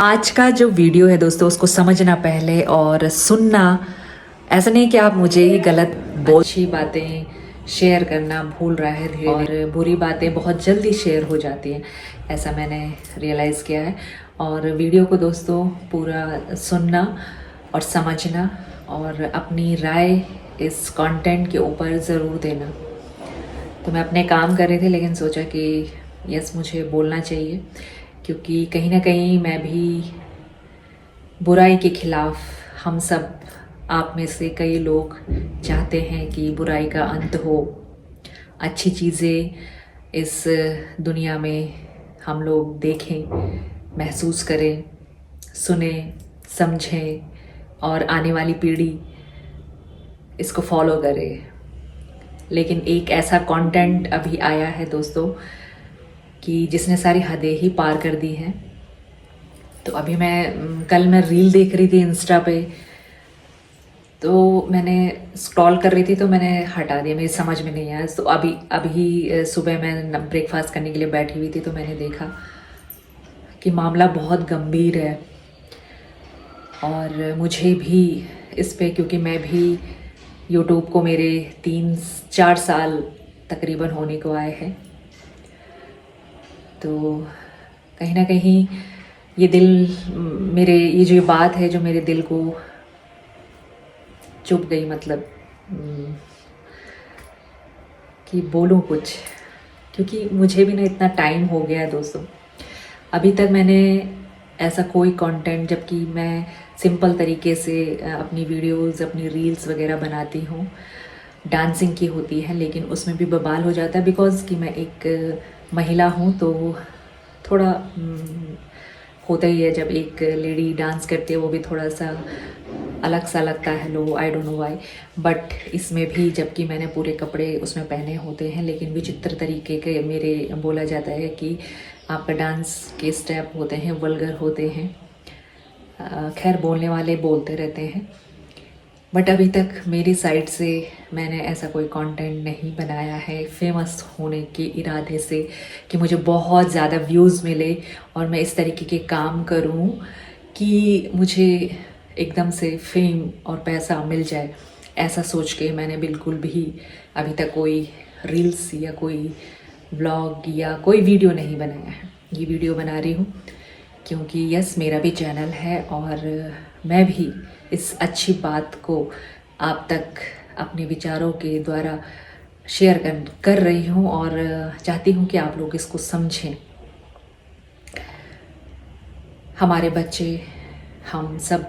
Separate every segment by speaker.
Speaker 1: आज का जो वीडियो है दोस्तों उसको समझना पहले और सुनना। ऐसा नहीं कि आप मुझे ही गलत बोल, अच्छी बातें शेयर करना भूल रहा है धीरे और बुरी बातें बहुत जल्दी शेयर हो जाती हैं, ऐसा मैंने रियलाइज़ किया है। और वीडियो को दोस्तों पूरा सुनना और समझना और अपनी राय इस कंटेंट के ऊपर ज़रूर देना। तो मैं अपने काम कर रही थी लेकिन सोचा कि यस मुझे बोलना चाहिए, क्योंकि कहीं ना कहीं मैं भी बुराई के खिलाफ, हम सब आप में से कई लोग चाहते हैं कि बुराई का अंत हो, अच्छी चीज़ें इस दुनिया में हम लोग देखें, महसूस करें, सुने, समझें और आने वाली पीढ़ी इसको फॉलो करे। लेकिन एक ऐसा कंटेंट अभी आया है दोस्तों कि जिसने सारी हदें ही पार कर दी हैं। तो अभी कल मैं रील देख रही थी इंस्टा पे, तो मैंने स्क्रॉल कर रही थी तो मैंने हटा दिया, मेरी समझ में नहीं आया। तो अभी सुबह मैं ब्रेकफास्ट करने के लिए बैठी हुई थी तो मैंने देखा कि मामला बहुत गंभीर है। और मुझे भी इस पे, क्योंकि मैं भी यूट्यूब को मेरे 3-4 साल तकरीबन होने को आए हैं, तो कहीं ना कहीं ये ये जो बात है जो मेरे दिल को चुभ गई, मतलब कि बोलूँ कुछ, क्योंकि मुझे भी ना इतना टाइम हो गया है दोस्तों। अभी तक मैंने ऐसा कोई कंटेंट, जबकि मैं सिंपल तरीके से अपनी वीडियोस, अपनी रील्स वगैरह बनाती हूँ, डांसिंग की होती है, लेकिन उसमें भी बवाल हो जाता है बिकॉज़ कि मैं एक महिला हूँ। तो थोड़ा होता ही है, जब एक लेडी डांस करती है वो भी थोड़ा सा अलग सा लगता है, लो I don't know why. But इसमें भी जबकि मैंने पूरे कपड़े उसमें पहने होते हैं, लेकिन विचित्र तरीके के मेरे बोला जाता है कि आपका डांस के स्टेप होते हैं वल्गर होते हैं। खैर बोलने वाले बोलते रहते हैं, बट अभी तक मेरी साइड से मैंने ऐसा कोई कंटेंट नहीं बनाया है फेमस होने के इरादे से कि मुझे बहुत ज़्यादा व्यूज़ मिले और मैं इस तरीके के काम करूं कि मुझे एकदम से फेम और पैसा मिल जाए। ऐसा सोच के मैंने बिल्कुल भी अभी तक कोई रील्स या कोई ब्लॉग या कोई वीडियो नहीं बनाया है। ये वीडियो बना रही हूँ क्योंकि यस मेरा भी चैनल है और मैं भी इस अच्छी बात को आप तक अपने विचारों के द्वारा शेयर कर रही हूँ और चाहती हूँ कि आप लोग इसको समझें। हमारे बच्चे, हम सब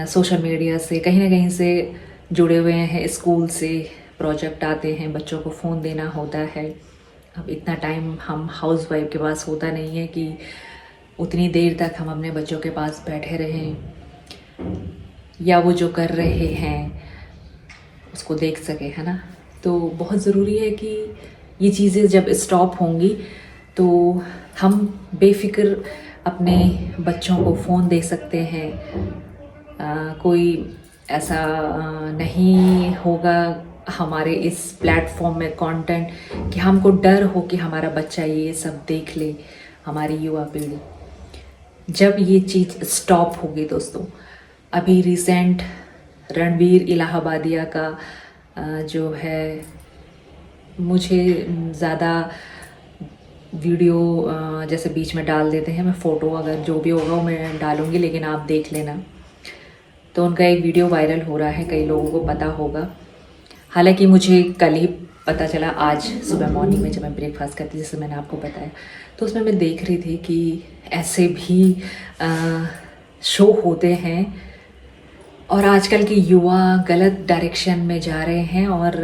Speaker 1: सोशल मीडिया से कहीं ना कहीं से जुड़े हुए हैं, स्कूल से प्रोजेक्ट आते हैं, बच्चों को फ़ोन देना होता है। अब इतना टाइम हम हाउसवाइफ के पास होता नहीं है कि उतनी देर तक हम अपने बच्चों के पास बैठे रहें या वो जो कर रहे हैं उसको देख सके, है ना। तो बहुत ज़रूरी है कि ये चीज़ें जब स्टॉप होंगी तो हम बेफिक्र अपने बच्चों को फ़ोन दे सकते हैं। कोई ऐसा नहीं होगा हमारे इस प्लेटफॉर्म में कंटेंट कि हमको डर हो कि हमारा बच्चा ये सब देख ले, हमारी युवा पीढ़ी। जब ये चीज़ स्टॉप होगी दोस्तों, अभी रिसेंट रणवीर इलाहाबादिया का जो है, मुझे ज़्यादा वीडियो जैसे बीच में डाल देते हैं, मैं फ़ोटो अगर जो भी होगा वो मैं डालूँगी, लेकिन आप देख लेना। तो उनका एक वीडियो वायरल हो रहा है, कई लोगों को पता होगा। हालांकि मुझे कल ही पता चला, आज सुबह मॉर्निंग में जब मैं ब्रेकफास्ट करती, जैसे मैंने आपको बताया, तो उसमें मैं देख रही थी कि ऐसे भी शो होते हैं और आजकल के युवा गलत डायरेक्शन में जा रहे हैं और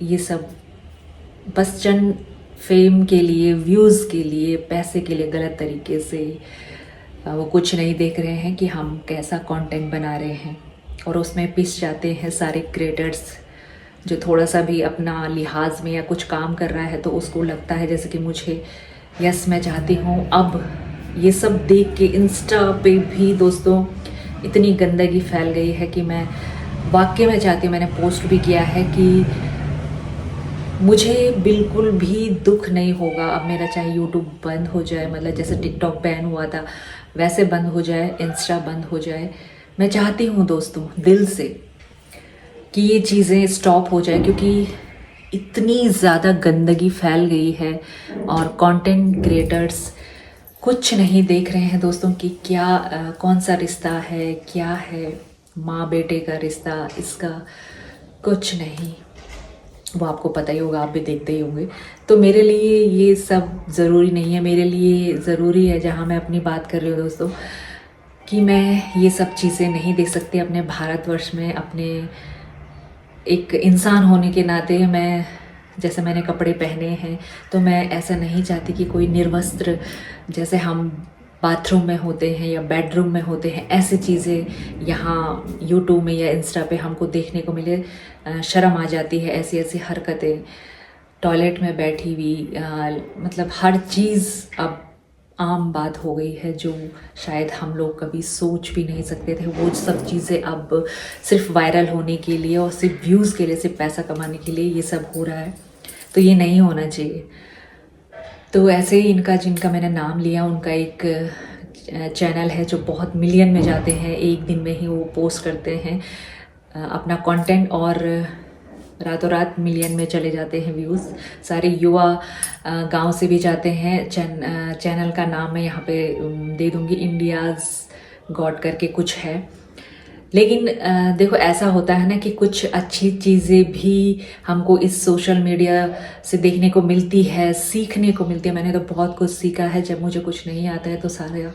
Speaker 1: ये सब बस चंद फेम के लिए, व्यूज़ के लिए, पैसे के लिए गलत तरीके से वो कुछ नहीं देख रहे हैं कि हम कैसा कंटेंट बना रहे हैं, और उसमें पिस जाते हैं सारे क्रिएटर्स जो थोड़ा सा भी अपना लिहाज में या कुछ काम कर रहा है तो उसको लगता है जैसे कि मुझे, यस मैं चाहती हूँ। अब ये सब देख के इंस्टा पे भी दोस्तों इतनी गंदगी फैल गई है कि मैं वाकई में चाहती हूँ, मैंने पोस्ट भी किया है कि मुझे बिल्कुल भी दुख नहीं होगा अब मेरा चाहे यूट्यूब बंद हो जाए, मतलब जैसे टिकटॉक बैन हुआ था, वैसे बंद हो जाए, इंस्टा बंद हो जाए। मैं चाहती हूँ दोस्तों दिल से कि ये चीज़ें स्टॉप हो जाए, क्योंकि इतनी ज़्यादा गंदगी फैल गई है और कंटेंट क्रिएटर्स कुछ नहीं देख रहे हैं दोस्तों कि क्या कौन सा रिश्ता है, क्या है माँ बेटे का रिश्ता, इसका कुछ नहीं। वो आपको पता ही होगा, आप भी देखते ही होंगे। तो मेरे लिए ये सब ज़रूरी नहीं है। मेरे लिए ज़रूरी है, जहाँ मैं अपनी बात कर रही हूँ दोस्तों, कि मैं ये सब चीज़ें नहीं देख सकती अपने भारतवर्ष में। अपने एक इंसान होने के नाते मैं, जैसे मैंने कपड़े पहने हैं, तो मैं ऐसा नहीं चाहती कि कोई निर्वस्त्र, जैसे हम बाथरूम में होते हैं या बेडरूम में होते हैं, ऐसी चीज़ें यहाँ यूट्यूब में या इंस्टा पे हमको देखने को मिले। शर्म आ जाती है, ऐसी ऐसी हरकतें, टॉयलेट में बैठी हुई, मतलब हर चीज़ अब आम बात हो गई है, जो शायद हम लोग कभी सोच भी नहीं सकते थे। वो सब चीज़ें अब सिर्फ वायरल होने के लिए और सिर्फ व्यूज़ के लिए, सिर्फ पैसा कमाने के लिए ये सब हो रहा है। तो ये नहीं होना चाहिए। तो ऐसे ही इनका, जिनका मैंने नाम लिया, उनका एक चैनल है जो बहुत मिलियन में जाते हैं, एक दिन में ही वो पोस्ट करते हैं अपना कंटेंट, और रातों रात मिलियन में चले जाते हैं व्यूज़। सारे युवा गांव से भी जाते हैं। चैनल का नाम मैं यहाँ पे दे दूँगी, इंडियाज़ गॉड करके कुछ है। लेकिन देखो, ऐसा होता है ना कि कुछ अच्छी चीज़ें भी हमको इस सोशल मीडिया से देखने को मिलती है, सीखने को मिलती है। मैंने तो बहुत कुछ सीखा है। जब मुझे कुछ नहीं आता है तो सारे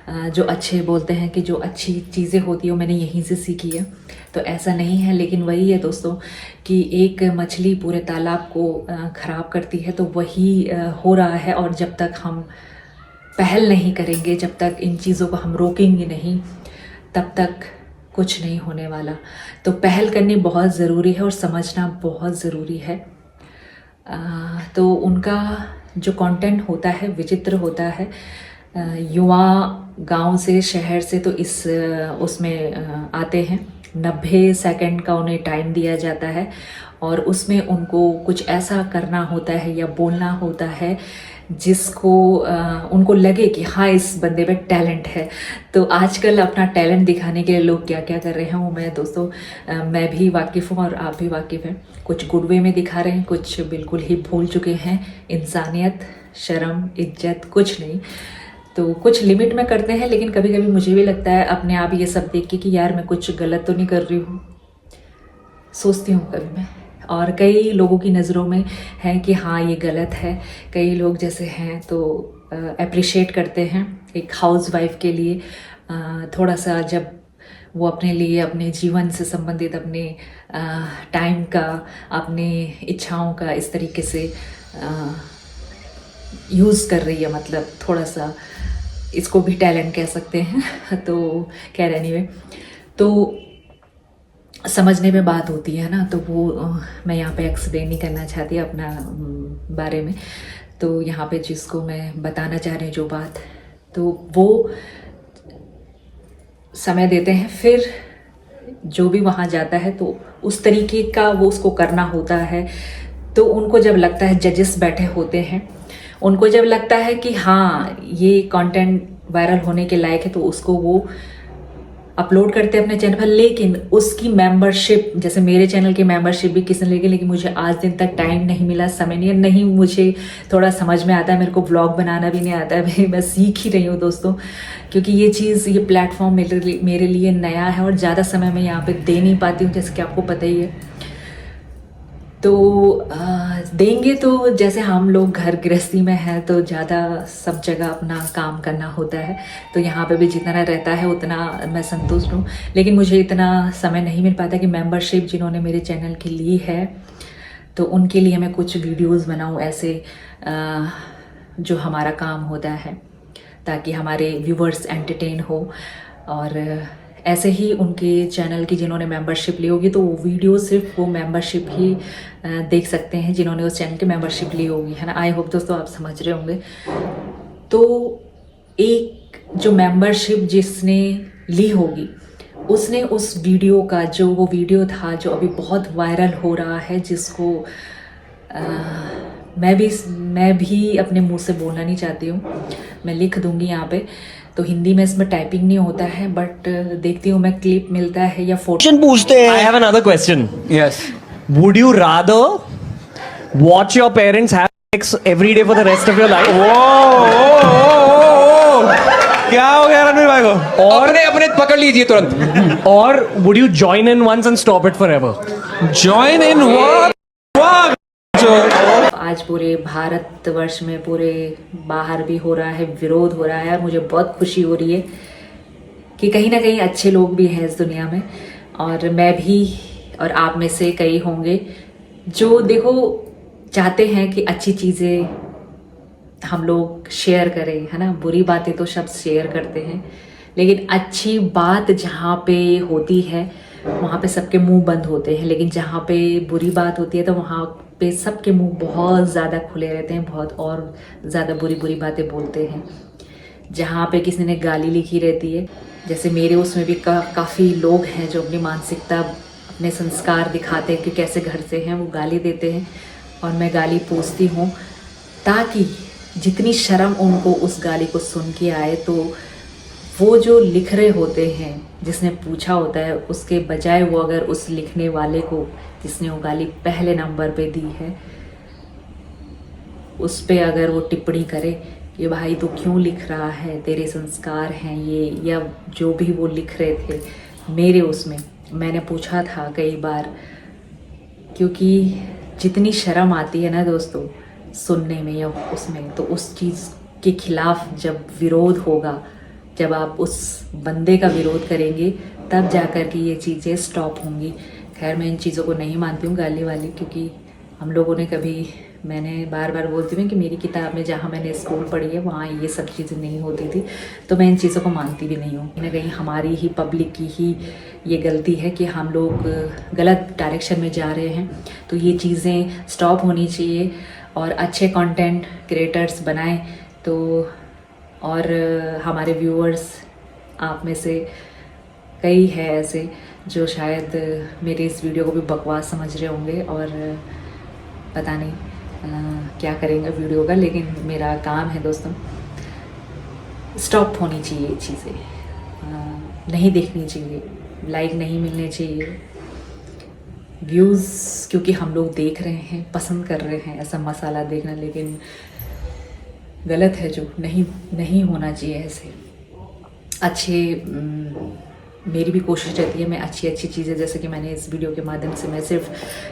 Speaker 1: जो अच्छे बोलते हैं कि जो अच्छी चीज़ें होती है वो मैंने यहीं से सीखी है। तो ऐसा नहीं है, लेकिन वही है दोस्तों कि एक मछली पूरे तालाब को ख़राब करती है, तो वही हो रहा है। और जब तक हम पहल नहीं करेंगे, जब तक इन चीज़ों को हम रोकेंगे नहीं, तब तक कुछ नहीं होने वाला। तो पहल करनी बहुत ज़रूरी है और समझना बहुत ज़रूरी है। तो उनका जो कंटेंट होता है विचित्र होता है। युवा गांव से, शहर से, तो उसमें आते हैं। 90 सेकंड का उन्हें टाइम दिया जाता है और उसमें उनको कुछ ऐसा करना होता है या बोलना होता है जिसको उनको लगे कि हाँ, इस बंदे में टैलेंट है। तो आजकल अपना टैलेंट दिखाने के लिए लोग क्या क्या कर रहे हैं, वो मैं दोस्तों मैं भी वाकिफ़ हूँ और आप भी वाकिफ़ हैं। कुछ गुड वे में दिखा रहे हैं, कुछ बिल्कुल ही भूल चुके हैं। इंसानियत, शर्म, इज्जत कुछ नहीं। तो कुछ लिमिट में करते हैं, लेकिन कभी कभी मुझे भी लगता है अपने आप ये सब देख के कि यार मैं कुछ गलत तो नहीं कर रही हूँ, सोचती हूँ कभी मैं। और कई लोगों की नज़रों में है कि हाँ ये गलत है। कई लोग जैसे हैं तो अप्रिशिएट करते हैं एक हाउसवाइफ के लिए। थोड़ा सा जब वो अपने लिए, अपने जीवन से संबंधित, अपने टाइम का, अपने इच्छाओं का इस तरीके से यूज़ कर रही है, मतलब थोड़ा सा इसको भी टैलेंट कह सकते हैं। तो खैर एनीवे, तो समझने में बात होती है ना, तो वो मैं यहाँ पे एक्सप्लेन नहीं करना चाहती अपना बारे में। तो यहाँ पे जिसको मैं बताना चाह रही हूँ जो बात, तो वो समय देते हैं, फिर जो भी वहाँ जाता है तो उस तरीके का वो उसको करना होता है। तो उनको जब लगता है, जजेस बैठे होते हैं, उनको जब लगता है कि हाँ ये कंटेंट वायरल होने के लायक है, तो उसको वो अपलोड करते हैं अपने चैनल पर। लेकिन उसकी मेंबरशिप, जैसे मेरे चैनल की मेंबरशिप भी किसी ने लेगी, लेकिन मुझे आज दिन तक टाइम नहीं मिला, समय नहीं मुझे थोड़ा समझ में आता है, मेरे को व्लॉग बनाना भी नहीं आता है। मैं सीख ही रही हूँ दोस्तों, क्योंकि ये चीज़, ये प्लेटफॉर्म मेरे लिए नया है और ज़्यादा समय मैं यहाँ पे दे नहीं पाती हूँ, जैसे कि आपको पता ही है। तो देंगे तो जैसे हम लोग घर गृहस्थी में हैं तो ज़्यादा सब जगह अपना काम करना होता है, तो यहाँ पे भी जितना रहता है उतना मैं संतुष्ट हूँ। लेकिन मुझे इतना समय नहीं मिल पाता कि मेंबरशिप जिन्होंने मेरे चैनल की ली है तो उनके लिए मैं कुछ वीडियोस बनाऊँ ऐसे, जो हमारा काम होता है, ताकि हमारे व्यूवर्स एंटरटेन हो। और ऐसे ही उनके चैनल की जिन्होंने मेंबरशिप ली होगी तो वो वीडियो सिर्फ वो मेंबरशिप ही देख सकते हैं जिन्होंने उस चैनल की मेंबरशिप ली होगी, है ना। आई होप दोस्तों आप समझ रहे होंगे। तो एक जो मेंबरशिप जिसने ली होगी, उसने उस वीडियो का, जो वो वीडियो था जो अभी बहुत वायरल हो रहा है, जिसको मैं भी अपने मुंह से बोलना नहीं चाहती हूँ, मैं लिख दूँगी यहाँ पे। तो हिंदी में इसमें टाइपिंग नहीं होता है, बट देखती हूँ मैं क्लिप मिलता है या फोटो।
Speaker 2: क्वेश्चन पूछते
Speaker 3: I
Speaker 2: हैं।
Speaker 3: have another question.
Speaker 2: Yes
Speaker 3: Would you rather watch your parents have sex every day for the rest of your life,
Speaker 2: क्या हो गया रणवीर भाई को?
Speaker 3: और
Speaker 4: अपने अपने पकड़ लीजिए तुरंत।
Speaker 3: or would you join in once and stop it forever?
Speaker 2: Join in what?
Speaker 1: आज पूरे भारतवर्ष में, पूरे बाहर भी हो रहा है, विरोध हो रहा है। मुझे बहुत खुशी हो रही है कि कहीं ना कहीं अच्छे लोग भी हैं इस दुनिया में, और मैं भी और आप में से कई होंगे जो देखो चाहते हैं कि अच्छी चीज़ें हम लोग शेयर करें, है ना। बुरी बातें तो सब शेयर करते हैं, लेकिन अच्छी बात जहाँ पे होती है वहाँ पे सबके मुंह बंद होते हैं, लेकिन जहाँ पे बुरी बात होती है तो वहाँ पे सबके मुंह बहुत ज़्यादा खुले रहते हैं, बहुत और ज़्यादा बुरी बुरी बातें बोलते हैं। जहाँ पे किसी ने गाली लिखी रहती है, जैसे मेरे उसमें भी काफ़ी लोग हैं जो अपनी मानसिकता, अपने संस्कार दिखाते हैं कि कैसे घर से हैं, वो गाली देते हैं और मैं गाली पूछती हूँ ताकि जितनी शर्म उनको उस गाली को सुन के आए, तो वो जो लिख रहे होते हैं, जिसने पूछा होता है, उसके बजाय वो अगर उस लिखने वाले को, जिसने वो गाली पहले नंबर पे दी है, उस पे अगर वो टिप्पणी करे कि भाई तू क्यों लिख रहा है, तेरे संस्कार हैं ये, या जो भी वो लिख रहे थे मेरे उसमें, मैंने पूछा था कई बार, क्योंकि जितनी शर्म आती है ना दोस्तों सुनने में या उसमें, तो उस चीज़ के खिलाफ जब विरोध होगा, जब आप उस बंदे का विरोध करेंगे, तब जाकर के ये चीज़ें स्टॉप होंगी। खैर मैं इन चीज़ों को नहीं मानती हूँ गाली वाली, क्योंकि हम लोगों ने कभी, मैंने बार बार बोलती हूँ कि मेरी किताब में जहाँ मैंने स्कूल पढ़ी है वहाँ ये सब चीज़ें नहीं होती थी, तो मैं इन चीज़ों को मानती भी नहीं हूँ। कहीं ना कहीं हमारी ही पब्लिक की ही ये गलती है कि हम लोग गलत डायरेक्शन में जा रहे हैं, तो ये चीज़ें स्टॉप होनी चाहिए और अच्छे कंटेंट क्रिएटर्स बनाएं। तो और हमारे व्यूअर्स, आप में से कई है ऐसे जो शायद मेरे इस वीडियो को भी बकवास समझ रहे होंगे और पता नहीं क्या करेंगे वीडियो का, लेकिन मेरा काम है दोस्तों, स्टॉप होनी चाहिए ये चीज़ें, नहीं देखनी चाहिए, लाइक नहीं मिलने चाहिए, व्यूज़ क्योंकि हम लोग देख रहे हैं, पसंद कर रहे हैं ऐसा मसाला देखना, लेकिन गलत है जो नहीं होना चाहिए ऐसे। अच्छे मेरी भी कोशिश रहती है मैं अच्छी चीज़ें, जैसे कि मैंने इस वीडियो के माध्यम से मैं सिर्फ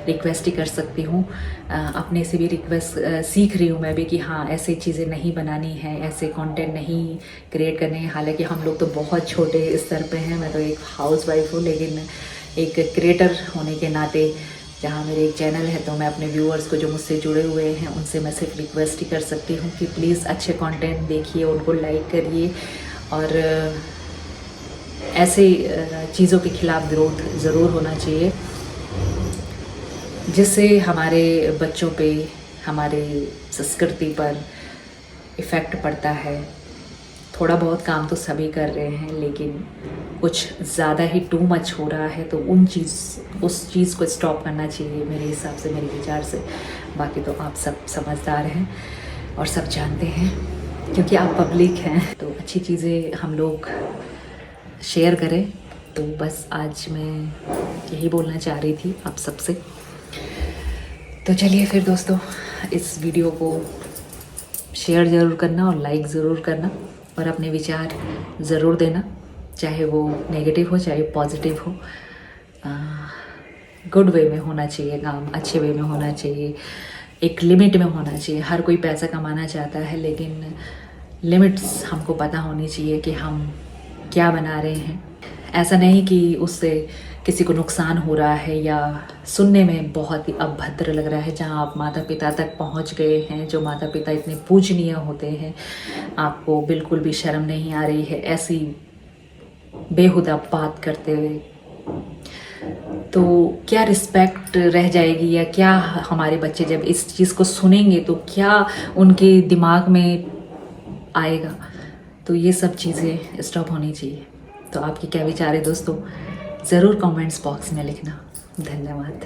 Speaker 1: रिक्वेस्ट ही कर सकती हूँ, अपने से भी रिक्वेस्ट सीख रही हूँ मैं भी कि हाँ ऐसी चीज़ें नहीं बनानी है, ऐसे कंटेंट नहीं क्रिएट करने हैं। हालांकि हम लोग तो बहुत छोटे स्तर पे हैं, मैं तो एक हाउसवाइफ हूँ, लेकिन एक क्रिएटर होने के नाते जहाँ मेरे एक चैनल है, तो मैं अपने व्यूअर्स को जो मुझसे जुड़े हुए हैं उनसे मैं सिर्फ रिक्वेस्ट ही कर सकती हूँ कि प्लीज़ अच्छे कंटेंट देखिए, उनको लाइक करिए और ऐसे चीज़ों के खिलाफ विरोध ज़रूर होना चाहिए, जिससे हमारे बच्चों पे, हमारे संस्कृति पर इफ़ेक्ट पड़ता है। थोड़ा बहुत काम तो सभी कर रहे हैं, लेकिन कुछ ज़्यादा ही टू मच हो रहा है, तो उस चीज़ को स्टॉप करना चाहिए मेरे हिसाब से, मेरे विचार से। बाकी तो आप सब समझदार हैं और सब जानते हैं, क्योंकि आप पब्लिक हैं, तो अच्छी चीज़ें हम लोग शेयर करें। तो बस आज मैं यही बोलना चाह रही थी आप सबसे। तो चलिए फिर दोस्तों, इस वीडियो को शेयर ज़रूर करना और लाइक ज़रूर करना और अपने विचार ज़रूर देना, चाहे वो नेगेटिव हो चाहे पॉजिटिव हो। गुड वे में होना चाहिए काम, अच्छे वे में होना चाहिए, एक लिमिट में होना चाहिए। हर कोई पैसा कमाना चाहता है, लेकिन लिमिट्स हमको पता होनी चाहिए कि हम क्या बना रहे हैं। ऐसा नहीं कि उससे किसी को नुकसान हो रहा है या सुनने में बहुत ही अभद्र लग रहा है। जहाँ आप माता पिता तक पहुँच गए हैं, जो माता पिता इतने पूजनीय होते हैं, आपको बिल्कुल भी शर्म नहीं आ रही है ऐसी बेहुदा बात करते हुए, तो क्या रिस्पेक्ट रह जाएगी, या क्या हमारे बच्चे जब इस चीज़ को सुनेंगे तो क्या उनके दिमाग में आएगा। तो ये सब चीज़ें स्टॉप होनी चाहिए। तो आपके क्या विचार है दोस्तों, ज़रूर कमेंट्स बॉक्स में लिखना। धन्यवाद।